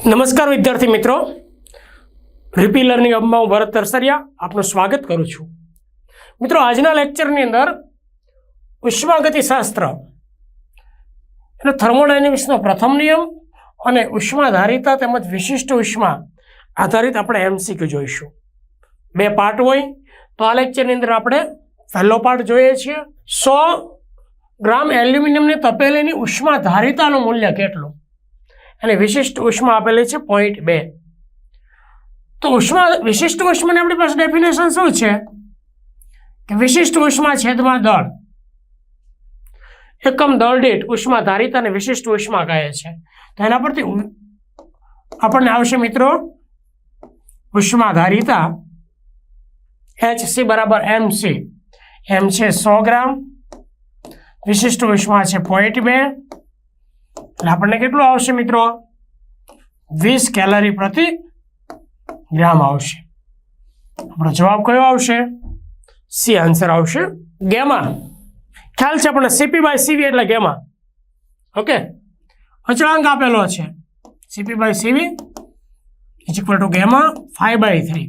નમસ્કાર વિદ્યાર્થી મિત્રો, રીપી લર્નિંગ હબમાં હું ભરત તરસરિયા આપનું સ્વાગત કરું છું. મિત્રો, આજના લેક્ચરની અંદર ઉષ્માગતિશાસ્ત્ર એટલે થર્મોડાયનેમિક્સનો પ્રથમ નિયમ અને ઉષ્માધારિતા તેમજ વિશિષ્ટ ઉષ્મા આધારિત આપણે એમસીક્યુ જોઈશું. બે પાર્ટ હોય તો આ લેક્ચરની અંદર આપણે પહેલો પાર્ટ જોઈએ છીએ. 100 ગ્રામ એલ્યુમિનિયમની તપેલીની ઉષ્માધારિતાનું મૂલ્ય કેટલું અને વિશિષ્ટ ઉષ્મા આપેલી છે 0.2. તો વિશિષ્ટ ઉષ્માની આપણી પાસે ડેફિનેશન શું છે કે વિશિષ્ટ ઉષ્મા છેદમાં દળ, એકમ દળ દીઠ ઉષ્માધારિતાને વિશિષ્ટ ઉષ્મા કહે છે. તો એના પરથી આપણને આવશે મિત્રો ઉષ્માધારિતા HC બરાબર MC. M છે 100 ગ્રામ, વિશિષ્ટ ઉષ્મા છે 0.2, એટલે આપણને કેટલું આવશે મિત્રો 20 કેલરી પ્રતિ ગ્રામ આવશે. આપણો જવાબ કયો આવશે? સી આન્સર આવશે. ગેમા ખ્યાલ છે આપણને CP/CV એટલે ગેમા. ઓકે, અચળાંક આપેલો છે CP/CV = ગેમા 5/3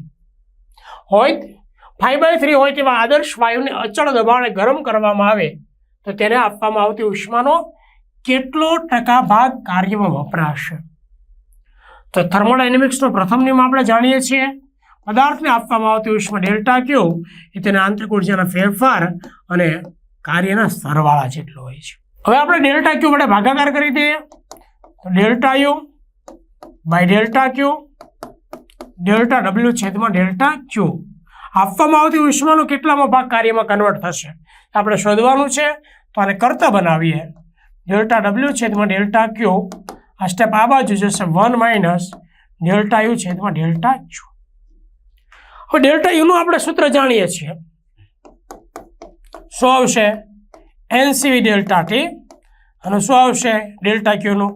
હોય. 5/3 હોય તેવા આદર્શ વાયુને અચળ દબાણે ગરમ કરવામાં આવે તો તેને આપવામાં આવતી ઉષ્માનો કેટલો ટકા ભાગ કાર્યમાં વપરાશે? તો થર્મોડાયનેમિક્સનો પ્રથમ નિયમ આપણે જાણીએ છીએ. પદાર્થને આપવામાં આવતી ઉષ્મા ડેલ્ટા ક્યુ એ તેના આંતરિક ઉર્જાના ફેરફાર અને કાર્યના સરવાળા જેટલો હોય છે. હવે આપણે ડેલ્ટા ક્યુ વડે ભાગાકાર કરી દઈએ તો delta U by delta Q delta W છેદમાં ડેલ્ટા ક્યુ. આપવામાં આવતી ઉષ્માનો કેટલામાં ભાગ કાર્યમાં કન્વર્ટ થશે આપણે શોધવાનું છે. તો આને કરતા બનાવીએ. ડેલ્ટા ડબલ્યુ છેદમાં ડેલ્ટા ક્યુ, આ સ્ટેપ આ બાજુ જશે 1 માઇનસ ડેલ્ટા યુ છેદમાં ડેલ્ટા ક્યુ. હવે ડેલ્ટા યુનું આપણે સૂત્ર જાણીએ છીએ. શું આવશે? NCV ડેલ્ટા ટી અને શું આવશે ડેલ્ટા ક્યુનું?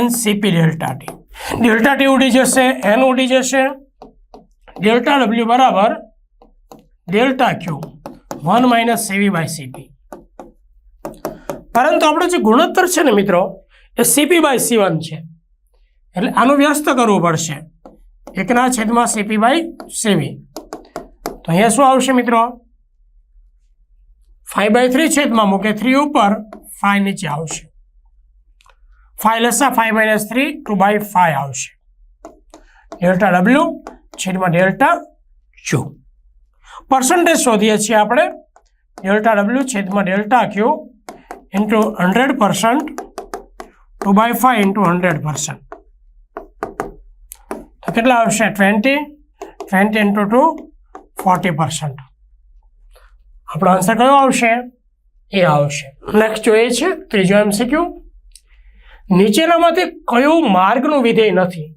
NCP delta T. Delta T ઉડી જશે, N ઉડી જશે, ડેલ્ટા ડબલ્યુ બરાબર ડેલ્ટા ક્યુ 1 માઇનસ CV/CP. પરંતુ આપણો જે ગુણોત્તર છે ને મિત્રો એ CP/C1 છે, એટલે આનું વ્યસ્ત કરવું પડશે 1/CP/CV. તો અહીંયા શું આવશે મિત્રો? 5/3 છેદમાં મૂકે 3 ઉપર 5 નીચે આવશે. 5 લસા 5 - 3 2/5 આવશે. ડેલ્ટા ડબલ્યુ છેદમાં ડેલ્ટા ક્યુ. પર્સન્ટેજ શોધીએ છીએ આપણે. ડેલ્ટા ડબલ્યુ છેદમાં ડેલ્ટા ક્યુ into 100%, 2/5 into 100%. તો કેટલા આવશે? 20 into 2 40%. આપણો આન્સર કયો આવશે? એ આવશે. નેક્સ્ટ જોઈએ છે ત્રીજો MCQ. નીચેનામાંથી કયું માર્ગનું વિધેય નથી?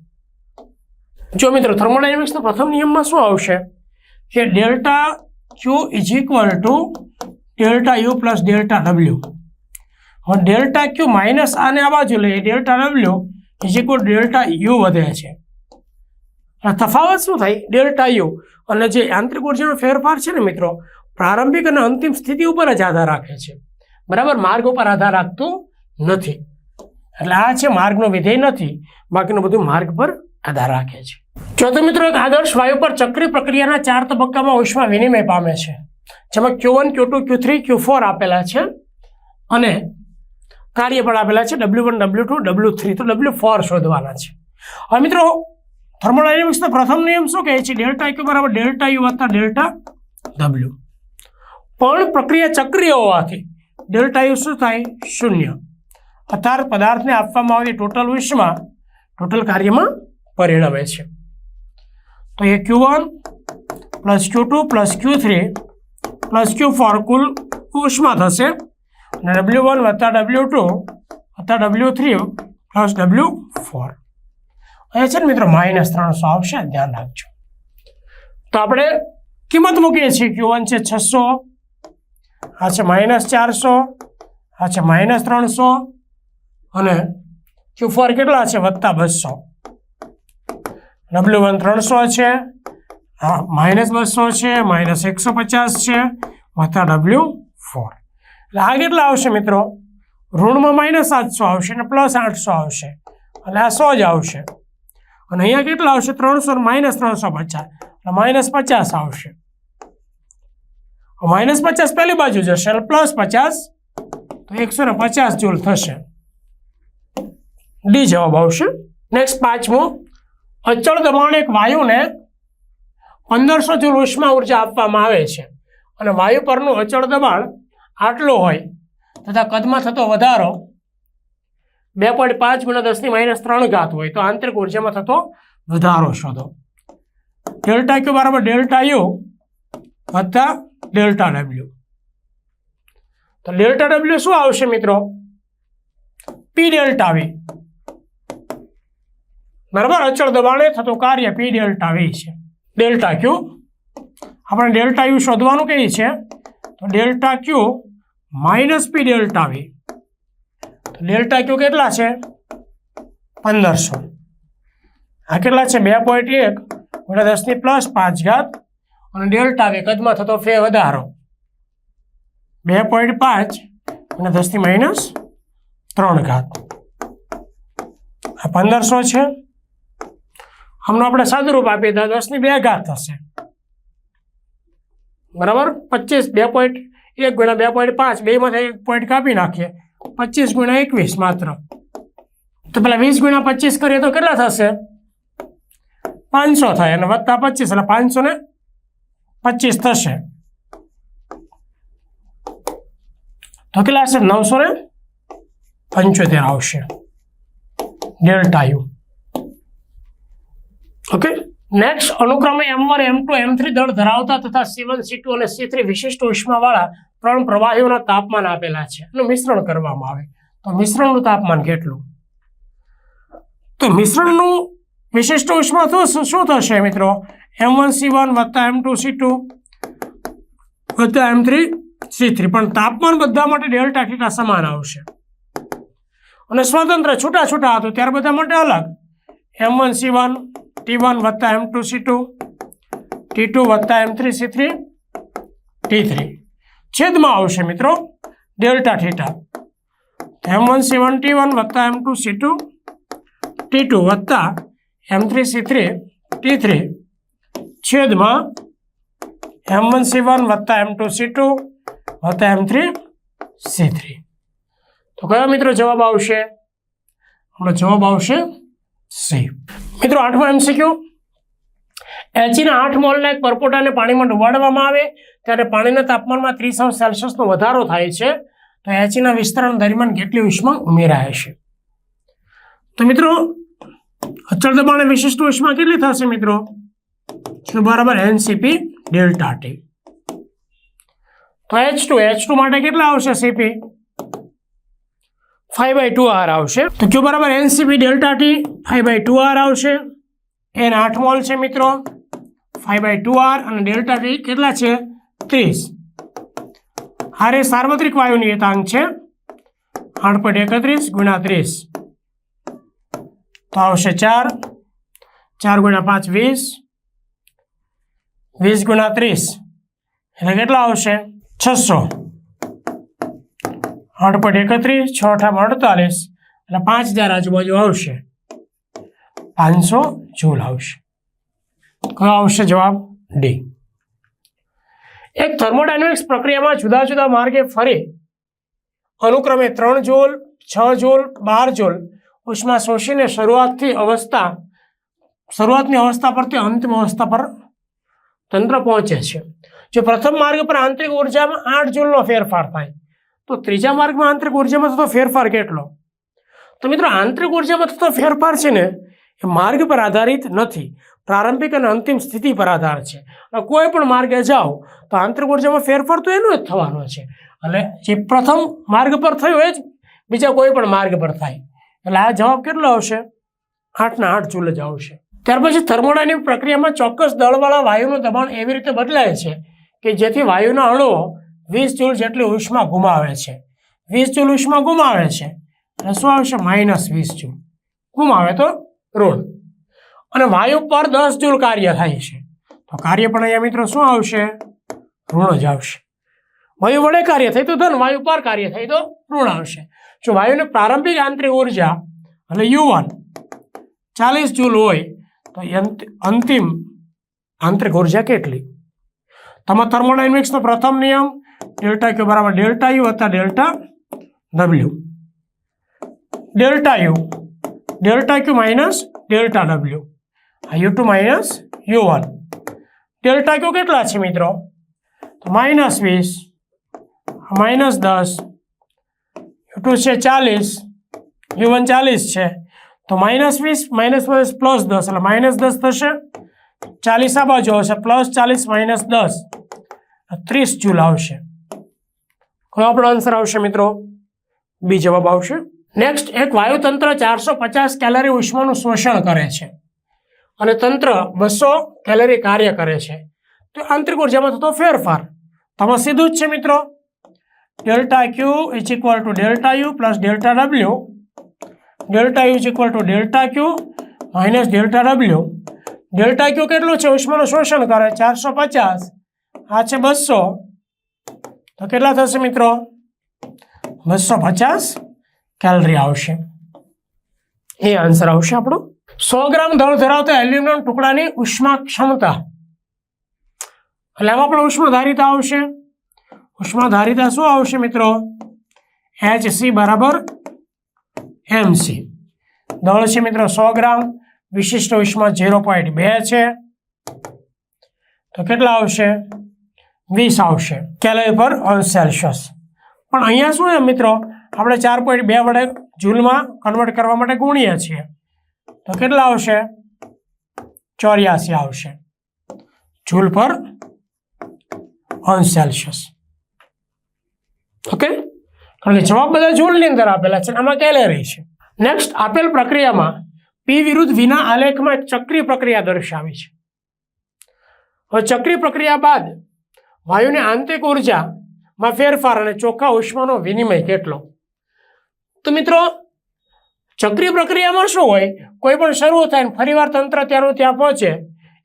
જો મિત્રો, થર્મોડાયનેમિક્સના પ્રથમ નિયમમાં શું આવશે કે delta Q = delta you plus delta W. હવે ડેલ્ટા ક્યુ માઇનસ આને આ બાજુ લઈએ, ડેલ્ટા ડબલ્યુ = ડેલ્ટા યુ વધે છે. તફાવત શું થાય? ડેલ્ટા યુ અને જે આંતરિક ઉર્જાનો ફેરફાર છે ને મિત્રો, પ્રારંભિક અને અંતિમ સ્થિતિ ઉપર જ આધાર રાખે છે, બરાબર? માર્ગ ઉપર આધાર રાખતું નથી. એટલે આ છે માર્ગનો વિધેય નથી, બાકીનું બધું માર્ગ પર આધાર રાખે છે. ચોથું મિત્રો, એક આદર્શ વાયુ પર ચક્રી પ્રક્રિયાના 4 તબક્કામાં ઉષ્મા વિનિમય પામે છે, જેમાં Q1 Q2 Q3 Q4 આપેલા છે અને કાર્ય પણ આપેલા છે W1 W2 W3. તો W4 શોધવાના છે. હવે મિત્રો, થર્મોડાયનેમિક્સનો પ્રથમ નિયમ શું કહે છે? ડેલ્ટા ક્યુ બરાબર ડેલ્ટા યુ વત્તા ડેલ્ટા ડબલ્યુ. પણ પ્રક્રિયા ચક્રીય હોવાથી ડેલ્ટા યુ શું થાય? 0. અર્થાત પદાર્થને આપવામાં આવતી ટોટલ ઉષ્મા ટોટલ કાર્યમાં પરિણમે છે. તો એ Q1 plus Q2 plus Q3 plus Q4 કુલ ઉષ્મા થશે અને W1 વત્તા W2 વત્તા W3 પ્લસ W4. અહીંયા છે ને મિત્રો -300 આવશે, ધ્યાન રાખજો. તો આપણે કિંમત મૂકીએ છીએ. Q1 છે 600, આ છે -400, આ છે -300 અને Q4 કેટલા છે? વત્તા 200. W1 300 છે, -200 છે, -150 છે વત્તા W4. એટલે આ કેટલા આવશે મિત્રો? ઋણમાં -700 આવશે અને +800 આવશે, એટલે આ 100 જ આવશે. અને અહીંયા કેટલા આવશે? 300 માઇનસ 350 એટલે માઇનસ 50 આવશે. માઇનસ 50 પહેલી બાજુ જશે એટલે પ્લસ 50 તો 150 જૂલ થશે. ડી જવાબ આવશે. નેક્સ્ટ પાંચમું, અચળ દબાણ એક વાયુને 1500 જૂલ ઉષ્મા ઉર્જા આપવામાં આવે છે અને વાયુ પરનું અચળ દબાણ આટલું હોય તથા કદમાં થતો વધારો 2.5 × 10⁻³ હોય તો આંતરિક ઉર્જામાં થતો વધારો શોધો. ડેલ્ટા ક્યુ બરાબર ડેલ્ટા યુ વત્તા ડેલ્ટા ડબલ્યુ. તો ડેલ્ટા ડબલ્યુ શું આવશે મિત્રો? P delta V. બરાબર, અચળ દબાણે થતું કાર્ય પી ડેલ્ટા વી છે. ડેલ્ટા ક્યુ આપણે ડેલ્ટા યુ શોધવાનું કહીએ છે તો delta Q minus P delta V. Delta Q કેટલા છે? 1500. આ કેટલા છે? 2.1 × 10⁻5 અને ડેલ્ટા વી કદમાં થતો ફે વધારો 2.5 × 10⁻3. આ 1500 છે. આમનું આપણે સાદુરૂપ આપીએ તો 10⁻2 થશે. બરાબર, 25 2.1 × 2.5 બેમાંથી 1 પોઈન્ટ કાપી નાખીએ 25 × 21 માત્ર. તો પેલા 20 × 25 કરીએ તો કેટલા થશે? 500 થાય અને વત્તા 25 એટલે 525 થશે. તો કેટલા હશે? 975 આવશે ડેલ્ટા યુ. ઓકે. નેક્સ્ટ, અનુક્રમે M1 M2 M3 દળ ધરાવતા તથા C1 C2 અને C3 વિશિષ્ટ ઉષ્માવાળા 3 પ્રવાહીઓના તાપમાન આપેલા છે એનું મિશ્રણ કરવામાં આવે તો મિશ્રણનું તાપમાન કેટલું? તો મિશ્રણનું વિશિષ્ટ ઉષ્મા તો શું થશે મિત્રો? M1 C1 વત્તા M2 C2 વત્તા M3 C3. પણ તાપમાન બધા માટે ડેલ્ટા થીટા સમાન આવશે અને સ્વતંત્ર છૂટા છૂટા હતું ત્યારે બધા માટે અલગ. M1 C1 T1 વત્તા M2 C2 T2 વત્તા M3 C3 T3 છેદમાં આવશે મિત્રો delta theta. M1 C1 T1 વત્તા M2 C2 T2 વત્તા M3 C3 T3 છેદમાં M1 C1 વત્તા M2 C2 વત્તા M3 C3. તો કયો મિત્રો જવાબ આવશે? આપણો જવાબ આવશે સી. મિત્રો 8મો MCQ, એચના 8 મોલના એક પરપોટાને પાણીમાં ડુબાડવામાં આવે ત્યારે પાણીના તાપમાનમાં 30°C નો વધારો થાય છે તો એચના વિસ્તરણ દરમિયાન કેટલી ઉષ્મા ઉમેરાય છે? તો મિત્રો અચળ દબાણે વિશિષ્ટ ઉષ્મા કેટલી થશે મિત્રો? તો બરાબર NCP ડેલ્ટા ટી. તો H2 માટે કેટલા આવશે? CP 5/2R આવશે. તો Q બરાબર NCP ડેલ્ટા ટી 5/2R આવશે. N 8 મોલ છે મિત્રો 5/2R અને ડેલ્ટા ટી કેટલા છે? 30. R એ સાર્વત્રિક વાયુ નિયતાંક છે 8.31 × 30 તો આવશે 4 × 5 20 20 × 30 એટલે કેટલા આવશે? 600. 8.31 6 × 48 એટલે 5000 આજુબાજુ આવશે 500 જૂલ આવશે. કયો આવશે જવાબ? ડી. એક થર્મોડાયનેમિક્સ પ્રક્રિયામાં જુદા જુદા માર્ગે ફરી અનુક્રમે 3 જૂલ 6 જૂલ 12 જૂલ ઉષ્મા શોષીને શરૂઆતની અવસ્થા પરથી અંતિમ અવસ્થા પર તંત્ર પહોંચે છે. જો પ્રથમ માર્ગ પર આંતરિક ઉર્જામાં 8 જૂલનો ફેરફાર થાય તો ત્રીજા માર્ગમાં આંતરિક ઉર્જામાં થતો ફેરફાર કેટલો? તો મિત્રો આંતરિક ઉર્જામાં થતો ફેરફાર છે ને એ માર્ગ પર આધારિત નથી, પ્રારંભિક અને અંતિમ સ્થિતિ પર આધાર છે. કોઈ પણ માર્ગે જાઓ તો આંતરિક ઉર્જામાં ફેરફાર તો એનો જ થવાનો છે. એટલે જે પ્રથમ માર્ગ પર થયો એ જ બીજા કોઈ પણ માર્ગ પર થાય. એટલે આ જવાબ કેટલો આવશે? 8 ના 8 જૂલ જ આવશે. ત્યાર પછી થર્મોડાયનેમિક પ્રક્રિયામાં ચોક્કસ દળવાળા વાયુનું દબાણ એવી રીતે બદલાય છે કે જેથી વાયુના અણુઓ 20 જૂલ જેટલી ઉષ્મા ગુમાવે છે. 20 જૂલ ઉષ્મા ગુમાવે છે એટલે શું આવશે? -20 જૂલ. ગુમાવે તો ઋણ. અને વાયુ પર 10 જૂલ કાર્ય થાય છે તો કાર્ય પણ અહીંયા મિત્રો શું આવશે? ઋણ જ આવશે. વાયુ વડે કાર્ય થાય તો ધન, વાયુ પર કાર્ય થાય તો ઋણ આવશે. જો વાયુની પ્રારંભિક આંતરિક ઉર્જા એટલે U1 40 જૂલ હોય તો અંતિમ આંતરિક ઉર્જા કેટલી? તમારા થર્મોડાયનેમિક્સનો પ્રથમ નિયમ ડેલ્ટા ક્યુ બરાબર ડેલ્ટા યુ વત્તા delta W. Delta Q minus delta W, U2 minus U1. Delta Q કેટલા છે મિત્રો? તો -20, -10, U2 છે 40, U1 40 છે, તો -20 -10 +10 એટલે -10 થશે. 40 આ બાજુ આવશે, +40 -10 30 જૂલ આવશે. કયો આપણો આન્સર આવશે મિત્રો? બી જવાબ આવશે. નેક્સ્ટ, એક વાયુતંત્ર 450 કેલરી ઉષ્માનું શોષણ કરે છે અને તંત્ર 200 કેલરી કાર્ય કરે છે, તો આંતરિક ઉર્જામાં થતો ફેરફાર તો સીધું જ છે મિત્રો. Delta Q is equal to delta you plus delta W. Delta you is equal to delta Q minus delta W. Delta ક્યુ કેટલું છે? ઉષ્માનું શોષણ કરે 450, આ છે 200, તો કેટલા થશે મિત્રો? 250 કેલરી આવશે. એ આન્સર આવશે આપણો. 100 ગ્રામ દળ ધરાવતા એલ્યુમિનિયમ ટુકડાની ઉષ્મા ક્ષમતા, એટલે આમાં પણ ઉષ્માધારિતા આવશે. ઉષ્માધારિતા શું આવશે મિત્રો? HC બરાબર MC. દળ છે મિત્રો 100 ગ્રામ, વિશિષ્ટ ઉષ્મા 0.2 છે, તો કેટલા આવશે? 20 આવશે કેલરી પર અંશ સેલ્સિયસ. પણ અહીંયા શું છે મિત્રો? આપણે 4.2 વડે જૂલમાં કન્વર્ટ કરવા માટે ગુણીએ છીએ, તો કેટલા આવશે? 84 આવશે જૂલ પર અંશ સેલ્સિયસ. ઓકે, કારણ કે જવાબ બધા જૂલની અંદર આપેલા છે, આમાં કેલેરી છે. નેક્સ્ટ, આપેલ પ્રક્રિયામાં પી વિરુદ્ધ વિના આલેખમાં એક ચક્રીય પ્રક્રિયા દર્શાવી છે. હવે ચક્રીય પ્રક્રિયા બાદ વાયુની આંતરિક ઉર્જામાં ફેરફાર અને ચોખ્ખા ઉષ્માનો વિનિમય કેટલો? તો મિત્રો ચક્રીય પ્રક્રિયામાં શું હોય? કોઈ પણ શરૂ થાય ને ફરીવાર તંત્ર ત્યાંનું ત્યાં પહોંચે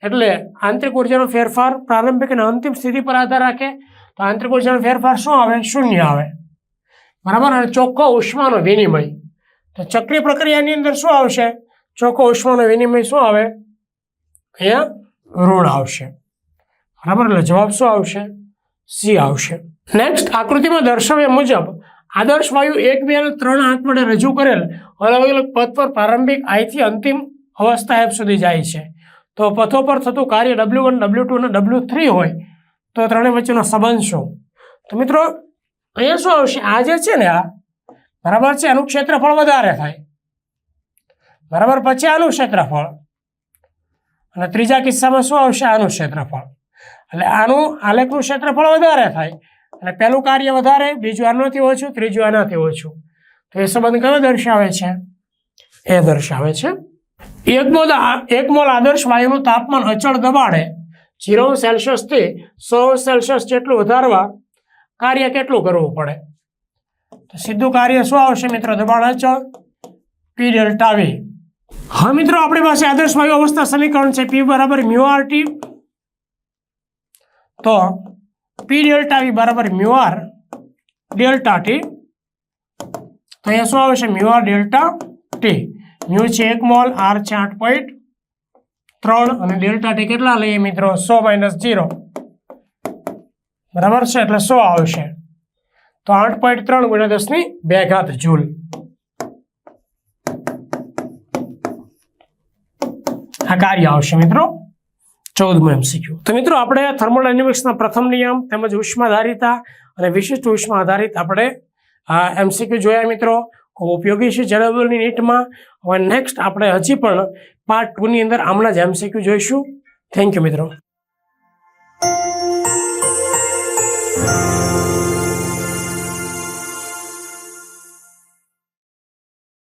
એટલે આંતરિક ઉર્જાનો ફેરફાર પ્રારંભિક અને અંતિમ સ્થિતિ પર આધાર રાખે, તો આંતરિક ઉર્જાનો ફેરફાર શું આવે? 0 આવે, બરાબર. અને ચોખ્ખો ઉષ્માનો વિનિમય, તો ચક્રીય પ્રક્રિયાની અંદર શું આવશે? ચોખ્ખો ઉષ્માનો વિનિમય શું આવે? અહીંયા ઋણ આવશે, બરાબર. એટલે જવાબ શું આવશે? સી આવશે. નેક્સ્ટ, આકૃતિમાં દર્શાવ્યા મુજબ આદર્શ વાયુ 1, 2 અને 3 હાથ વડે રજૂ કરેલ અલગ અલગ પથ પર પ્રારંભિક I થી અંતિમ અવસ્થા F સુધી જાય છે, તો પથો પર થતું કાર્ય W1, W2 અને W3 હોય તો ત્રણેય વચ્ચેનો સંબંધ શું? તો મિત્રો અહીંયા શું આવશે? આ જે છે ને આ, બરાબર છે, આનું ક્ષેત્રફળ વધારે થાય, બરાબર, પછી આનું ક્ષેત્રફળ, અને ત્રીજા કિસ્સામાં શું આવશે? આનું ક્ષેત્રફળ. એટલે આનું આલેખનું ક્ષેત્રફળ વધારે થાય, એટલે પહેલું કાર્ય વધારે, બીજું આનાથી ઓછું, ત્રીજું આનાથી ઓછું, તો એ સંબંધ કયો દર્શાવે છે? એ દર્શાવે છે. 1 મોલ આદર્શ વાયુનું તાપમાન અચળ દબાણે 0°C થી 100°C જેટલું વધારવા કાર્ય કેટલું કરવું પડે? તો સીધું કાર્ય શું આવશે મિત્રો? દબાણ અચળ P ડેલ્ટા V. હા મિત્રો, આપણી પાસે આદર્શ વાયુ અવસ્થા સમીકરણ છે P બરાબર μRT, તો P ડેલ્ટા V બરાબર μR ડેલ્ટા T. તો અહીંયા શું આવશે? μR delta T. મ્યુ છે 1 મોલ, R છે 8.3 અને ડેલ્ટા T કેટલા લઈએ મિત્રો? 100 - 0, બરાબર છે, એટલે 100 આવશે. તો 8.3 × 10⁵ જૂલ. આ કાર્ય આવશે મિત્રો 14મું MCQ. તો મિત્રો આપણે થર્મોડાયનેમિક્સના પ્રથમ નિયમ તેમજ ઉષ્માધારિતા અને વિશિષ્ટ ઉષ્મા આધારિત આપણે MCQ જોયા મિત્રો. ખૂબ ઉપયોગી છે જનરલની નીટમાં. હવે નેક્સ્ટ આપણે હજી પણ પાર્ટ 2 ની અંદર આમના જ MCQ જોઈશું. થેન્ક યુ મિત્રો.